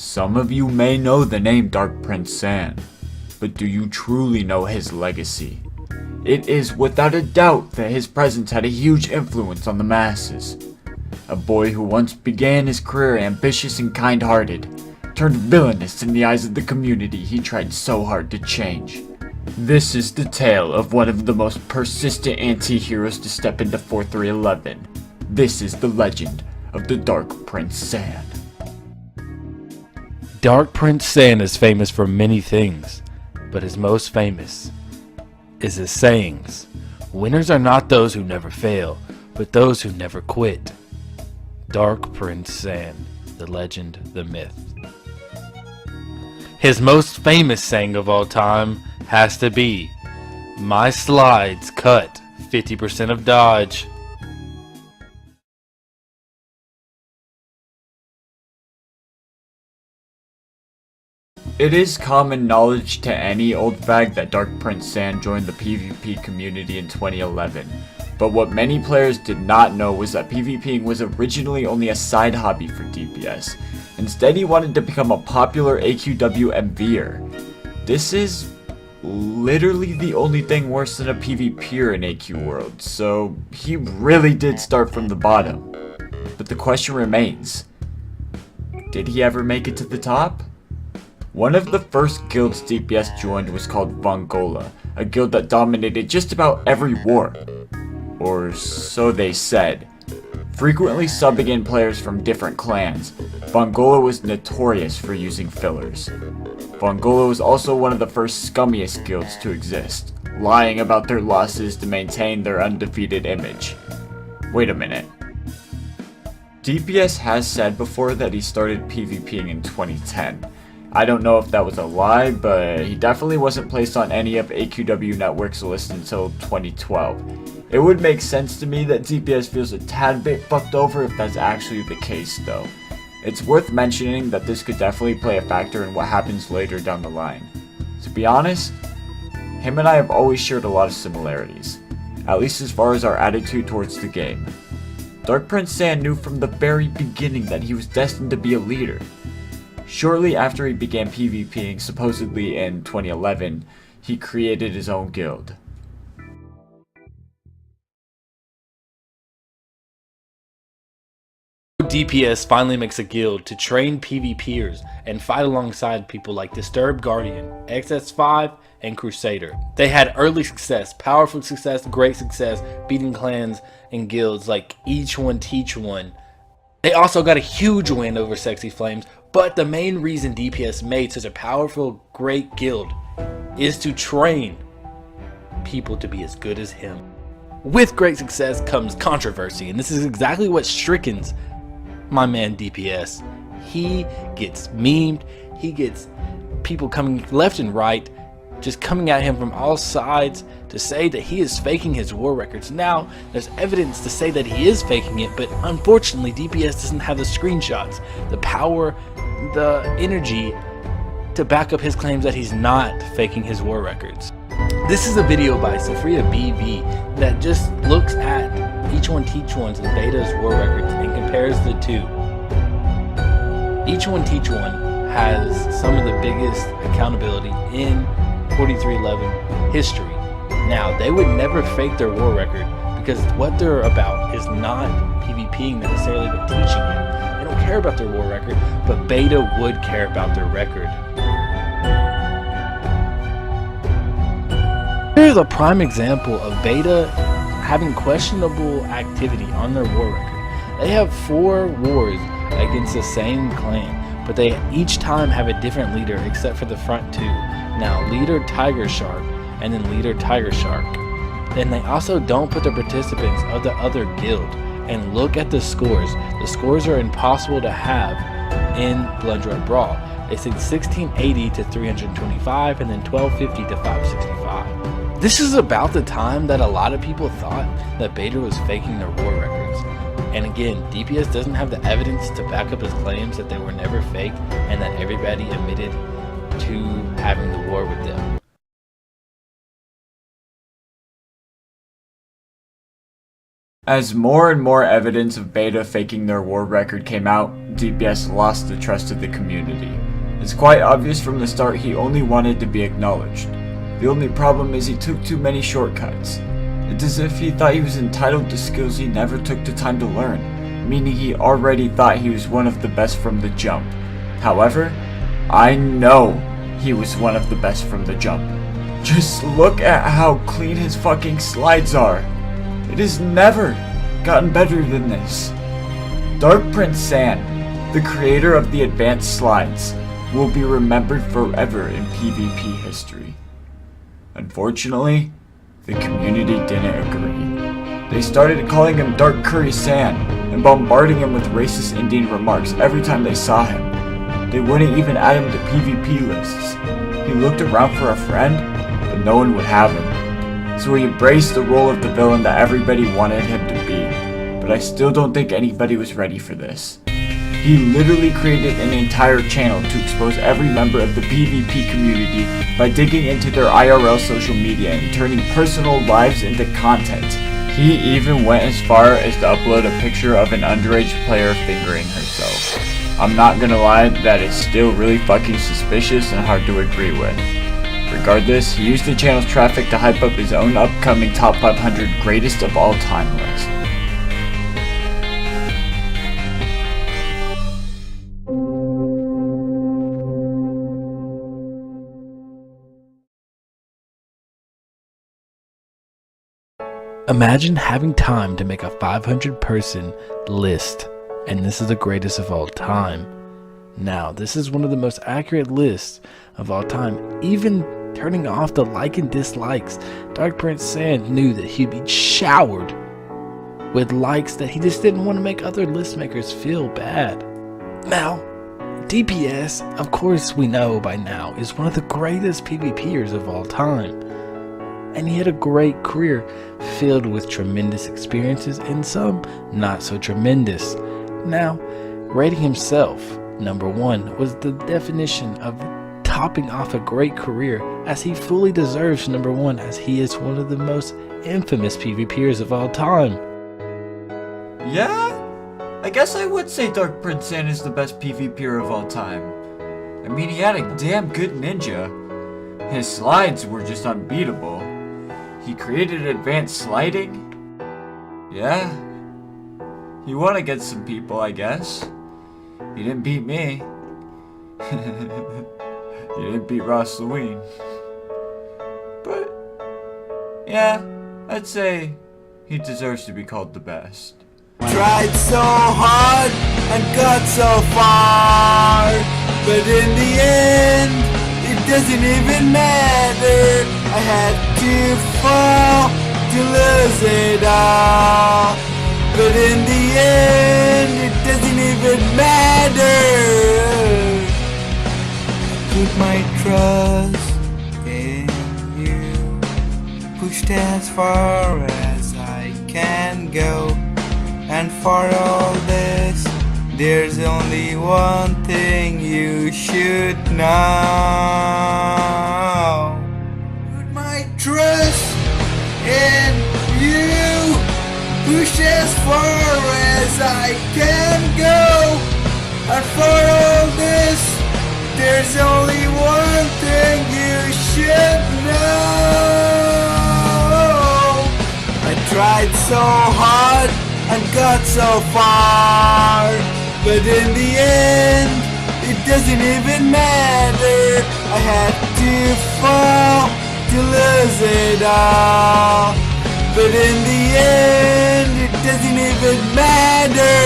Some of you may know the name Dark Prince Sand, but do you truly know his legacy? It is without a doubt that his presence had a huge influence on the masses. A boy who once began his career ambitious and kind-hearted, turned villainous in the eyes of the community he tried so hard to change. This is the tale of one of the most persistent anti-heroes to step into 4311. This is the legend of the Dark Prince Sand. Dark Prince Sand is famous for many things, but his most famous is his sayings. Winners are not those who never fail, but those who never quit. Dark Prince Sand, the legend, the myth. His most famous saying of all time has to be, "My slides cut 50% of dodge." It is common knowledge to any old fag that Dark Prince Sand joined the PvP community in 2011, but what many players did not know was that PvPing was originally only a side hobby for DPS. Instead, he wanted to become a popular AQW MVer. This is literally the only thing worse than a PvPer in AQ World, so he really did start from the bottom. But the question remains, did he ever make it to the top? One of the first guilds DPS joined was called Vongola, a guild that dominated just about every war. Or so they said. Frequently subbing in players from different clans, Vongola was notorious for using fillers. Vongola was also one of the first scummiest guilds to exist, lying about their losses to maintain their undefeated image. Wait a minute. DPS has said before that he started PvPing in 2010. I don't know if that was a lie, but he definitely wasn't placed on any of AQW Network's list until 2012. It would make sense to me that DPS feels a tad bit fucked over if that's actually the case though. It's worth mentioning that this could definitely play a factor in what happens later down the line. To be honest, him and I have always shared a lot of similarities, at least as far as our attitude towards the game. Dark Prince Sand knew from the very beginning that he was destined to be a leader. Shortly after he began PvPing, supposedly in 2011, he created his own guild. DPS finally makes a guild to train PvPers and fight alongside people like Disturbed Guardian, XS5, and Crusader. They had early success, powerful success, great success, beating clans and guilds like Each One Teach One. They also got a huge win over Sexy Flames, but the main reason DPS made such a powerful, great guild is to train people to be as good as him. With great success comes controversy, and this is exactly what strickens my man DPS. He gets memed, he gets people coming left and right, just coming at him from all sides to say that he is faking his war records. Now, there's evidence to say that he is faking it, but unfortunately DPS doesn't have the screenshots, the power, the energy to back up his claims that he's not faking his war records. This is a video by Sophia BV that just looks at Each One Teach One's and Beta's war records and compares the two. Each One Teach One has some of the biggest accountability in 4311 history. Now, they would never fake their war record because what they're about is not PvPing necessarily, but teaching it. They don't care about their war record, but Beta would care about their record. Here's a prime example of Beta having questionable activity on their war record. They have 4 wars against the same clan, but they each time have a different leader except for the front 2. Now, leader Tiger Shark and then leader Tiger Shark. Then they also don't put the participants of the other guild. And look at the scores. The scores are impossible to have in Bloodroad Brawl. They say 1680 to 325 and then 1250 to 565. This is about the time that a lot of people thought that Beta was faking their war records. And again, DPS doesn't have the evidence to back up his claims that they were never fake and that everybody admitted to having the war with them. As more and more evidence of Beta faking their war record came out, DPS lost the trust of the community. It's quite obvious from the start he only wanted to be acknowledged. The only problem is he took too many shortcuts. It's as if he thought he was entitled to skills he never took the time to learn, meaning he already thought he was one of the best from the jump. However, I know he was one of the best from the jump. Just look at how clean his fucking slides are. It has never gotten better than this. Dark Prince Sand, the creator of the advanced slides, will be remembered forever in PvP history. Unfortunately, the community didn't agree. They started calling him Dark Curry Sand and bombarding him with racist Indian remarks every time they saw him. They wouldn't even add him to PvP lists. He looked around for a friend, but no one would have him. So he embraced the role of the villain that everybody wanted him to be, but I still don't think anybody was ready for this. He literally created an entire channel to expose every member of the PvP community by digging into their IRL social media and turning personal lives into content. He even went as far as to upload a picture of an underage player fingering herself. I'm not gonna lie, that is still really fucking suspicious and hard to agree with. Regardless, he used the channel's traffic to hype up his own upcoming top 500 greatest of all time list. Imagine having time to make a 500-person list, and this is the greatest of all time. Now, this is one of the most accurate lists of all time. Even turning off the like and dislikes, Dark Prince Sand knew that he'd be showered with likes that he just didn't want to make other list makers feel bad. Now, DPS, of course we know by now, is one of the greatest PvPers of all time. And he had a great career filled with tremendous experiences and some not so tremendous. Now, rating himself number 1 was the definition of topping off a great career, as he fully deserves number 1, as he is one of the most infamous PvPers of all time. Yeah? I guess I would say Dark Prince Sand is the best PvPer of all time. I mean, he had a damn good ninja. His slides were just unbeatable. He created advanced sliding? Yeah. He won against some people, I guess. He didn't beat me. He didn't beat Ross Lewin. But, yeah, I'd say he deserves to be called the best. Tried so hard and got so far, but in the end, it doesn't even matter. I had to fall to lose it all, but in the end, it doesn't even matter. Put my trust in you, pushed as far as I can go, and for all this, there's only one thing you should know. Put my trust in you, push as far as I can go, and for all this, there's only one thing you should know. I tried so hard and got so far, but in the end, it doesn't even matter. I had to fall to lose it all, but in the end, it doesn't even matter.